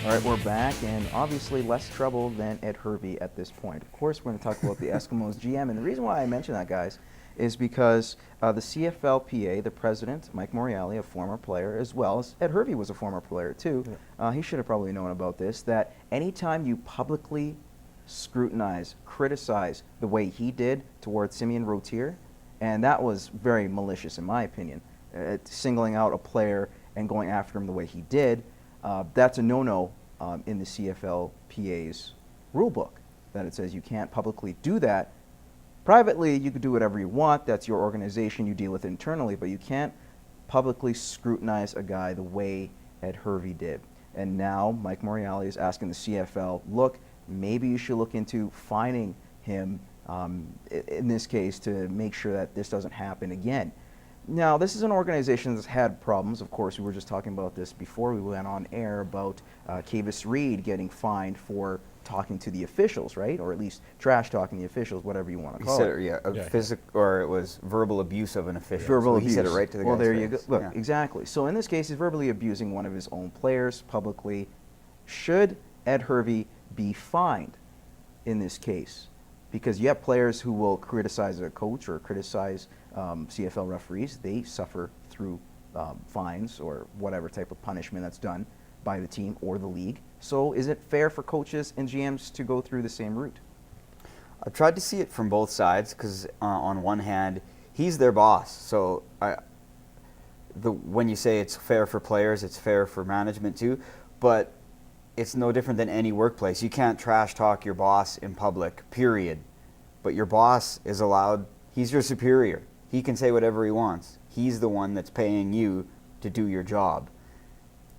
All right, we're back, and obviously less trouble than at HERVEY at this point. Of course, we're going to talk about the Eskimos GM, and the reason why I mention that, guys, is because the CFLPA, the president, Mike Morreale, a former player, as well as Ed Hervey was a former player too. He should have probably known about this, that anytime you publicly scrutinize, criticize the way he did towards Simeon Rotier, and that was very malicious in my opinion, singling out a player and going after him the way he did, that's a no-no in the CFLPA's rule book, that it says you can't publicly do that. Privately, you could do whatever you want. That's your organization. You deal with it internally, but you can't publicly scrutinize a guy the way Ed Hervey did. And now Mike Morreale is asking the CFL, look, maybe you should look into fining him in this case to make sure that this doesn't happen again. Now, this is an organization that's had problems. Of course, we were just talking about this before we went on air about Kavis Reed getting fined for talking to the officials, right? Or at least trash talking the officials, whatever you want to call it. Yeah, physical, or it was verbal abuse of an official. Verbal abuse. He said it right to the guy's Well, there you face. go. Look, exactly. So in this case, he's verbally abusing one of his own players publicly. Should Ed Hervey be fined in this case? Because you have players who will criticize a coach or criticize CFL referees. They suffer through fines or whatever type of punishment that's done by the team or the league. So is it fair for coaches and GMs to go through the same route? I've tried to see it from both sides because on one hand, he's their boss. So when you say it's fair for players, it's fair for management too. But it's no different than any workplace. You can't trash talk your boss in public, period. But your boss is allowed, he's your superior. He can say whatever he wants. He's the one that's paying you to do your job.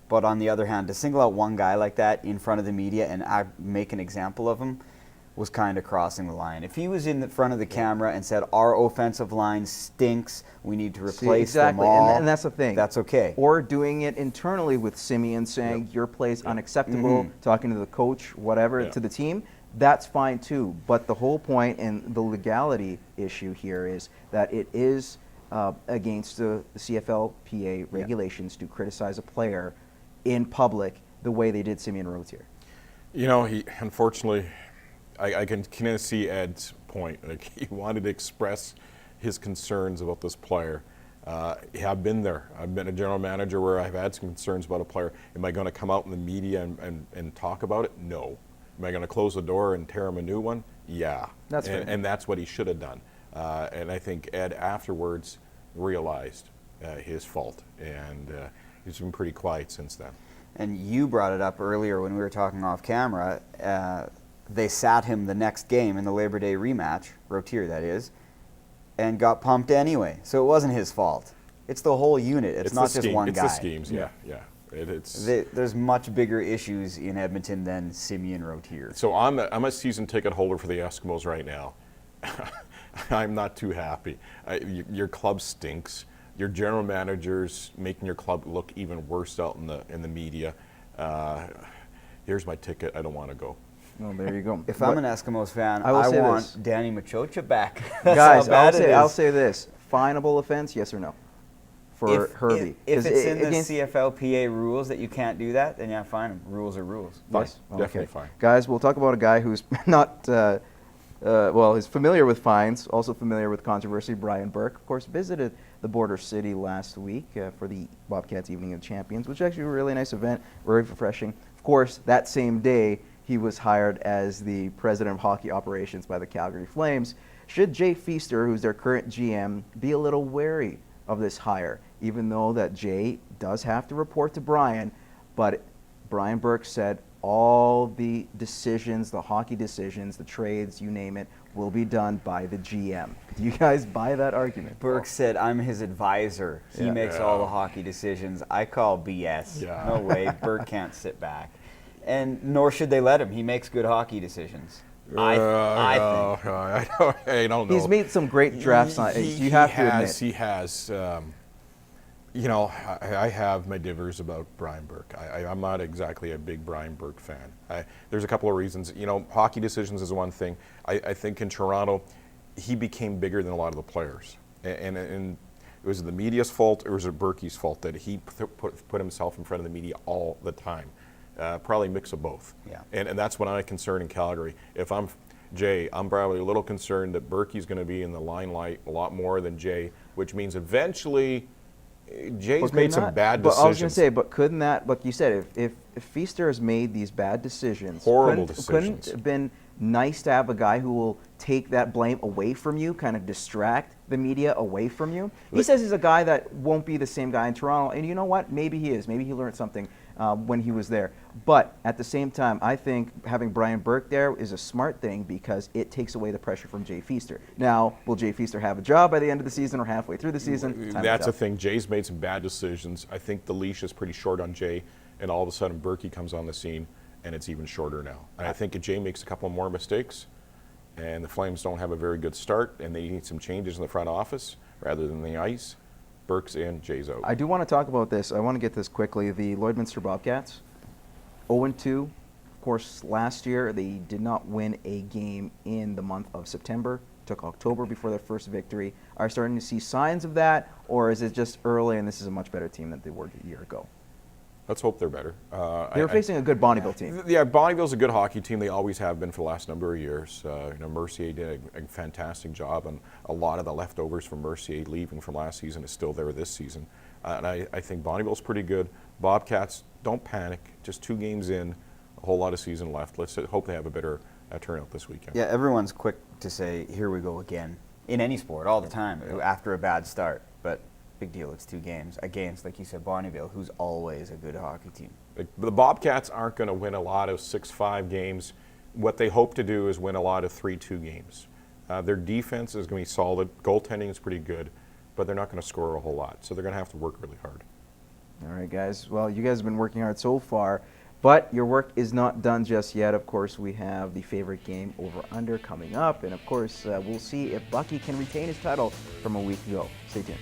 But on the other hand, to single out one guy like that in front of the media and make an example of him was kind of crossing the line. If he was in the front of the camera and said, our offensive line stinks, we need to replace them all, and that's the thing. That's okay. Or doing it internally with Simeon saying your play's unacceptable, talking to the coach, whatever, to the team, that's fine too. But the whole point and the legality issue here is that it is against the CFLPA regulations to criticize a player in public the way they did Simeon Rotier. You know, he unfortunately, I can kind of see Ed's point. Like, he wanted to express his concerns about this player. I've been there. I've been a general manager where I've had some concerns about a player. Am I going to come out in the media and talk about it? No. Am I going to close the door and tear him a new one? Yeah. That's fair. And that's what he should have done. And I think Ed afterwards realized his fault, and he's been pretty quiet since then. And you brought it up earlier when we were talking off camera. They sat him the next game in the Labor Day rematch, Rotier that is, and got pumped anyway. So it wasn't his fault. It's the whole unit. It's not just one guy. It's the schemes, yeah. There's much bigger issues in Edmonton than Simeon Rotier. So I'm a season ticket holder for the Eskimos right now. I'm not too happy. Your club stinks. Your general manager's making your club look even worse out in the media. Here's my ticket. I don't want to go. Well, there you go. If I'm an Eskimos fan, I want Danny Machocha back. Guys, I'll say this. Finable offense, yes or no? For Hervey. If it's in the CFLPA rules that you can't do that, then yeah, fine him. Rules are rules. Yes, definitely fine. Guys, we'll talk about a guy who's not, is familiar with fines, also familiar with controversy. Brian Burke, of course, visited the border city last week for the Bobcats Evening of Champions, which is actually a really nice event, very refreshing. Of course, that same day, he was hired as the president of hockey operations by the Calgary Flames. Should Jay Feaster, who's their current GM, be a little wary of this hire, even though that Jay does have to report to Brian, but Brian Burke said all the decisions, the hockey decisions, the trades, you name it, will be done by the GM. Do you guys buy that argument? Burke said, I'm his advisor. He makes all the hockey decisions. I call BS. Yeah. No way. Burke can't sit back. And nor should they let him. He makes good hockey decisions. I think. I don't know. He's made some great drafts. You have to admit. He has. You know, I have my divers about Brian Burke. I'm not exactly a big Brian Burke fan. There's a couple of reasons. You know, hockey decisions is one thing. I think in Toronto, he became bigger than a lot of the players. And Was it the media's fault, or was it Burke's fault that he put himself in front of the media all the time? Probably a mix of both. Yeah. And that's what I'm concerned in Calgary. If I'm Jay, I'm probably a little concerned that Burke's going to be in the limelight a lot more than Jay, which means eventually Jay's made some bad decisions. But I was going to say, but couldn't that, like you said, if Feaster has made these bad decisions, Horrible couldn't decisions. it have been nice to have a guy who will take that blame away from you, kind of distract the media away from you? He says he's a guy that won't be the same guy in Toronto, and you know what? Maybe he is. Maybe he learned something when he was there. But at the same time, I think having Brian Burke there is a smart thing because it takes away the pressure from Jay Feaster. Now, will Jay Feaster have a job by the end of the season or halfway through the season? Time will That's tell. the thing. Jay's made some bad decisions. I think the leash is pretty short on Jay, and all of a sudden Burke comes on the scene, and it's even shorter now. And I think if Jay makes a couple more mistakes, and the Flames don't have a very good start, and they need some changes in the front office rather than the ice, Burke's in, Jay's out. I do want to talk about this. I want to get this quickly. The Lloydminster Bobcats, 0-2. Of course, last year they did not win a game in the month of September. Took October before their first victory. Are you starting to see signs of that, or is it just early and this is a much better team than they were a year ago? Let's hope they're better. They were facing a good Bonneville team. Yeah, Bonneville's a good hockey team. They always have been for the last number of years. Mercier did a fantastic job, and a lot of the leftovers from Mercier leaving from last season is still there this season. And I think Bonneville's pretty good. Bobcats, don't panic. Just 2 games in, a whole lot of season left. Let's hope they have a better turnout this weekend. Yeah, everyone's quick to say, here we go again. In any sport, all the time, after a bad start. But big deal, it's 2 games against, like you said, Bonneville, who's always a good hockey team. The Bobcats aren't going to win a lot of 6-5 games. What they hope to do is win a lot of 3-2 games. Their defense is going to be solid. Goaltending is pretty good, but they're not going to score a whole lot. So they're going to have to work really hard. All right, guys. Well, you guys have been working hard so far, but your work is not done just yet. Of course, we have the favorite game over-under coming up, and of course, we'll see if Bucky can retain his title from a week ago. Stay tuned.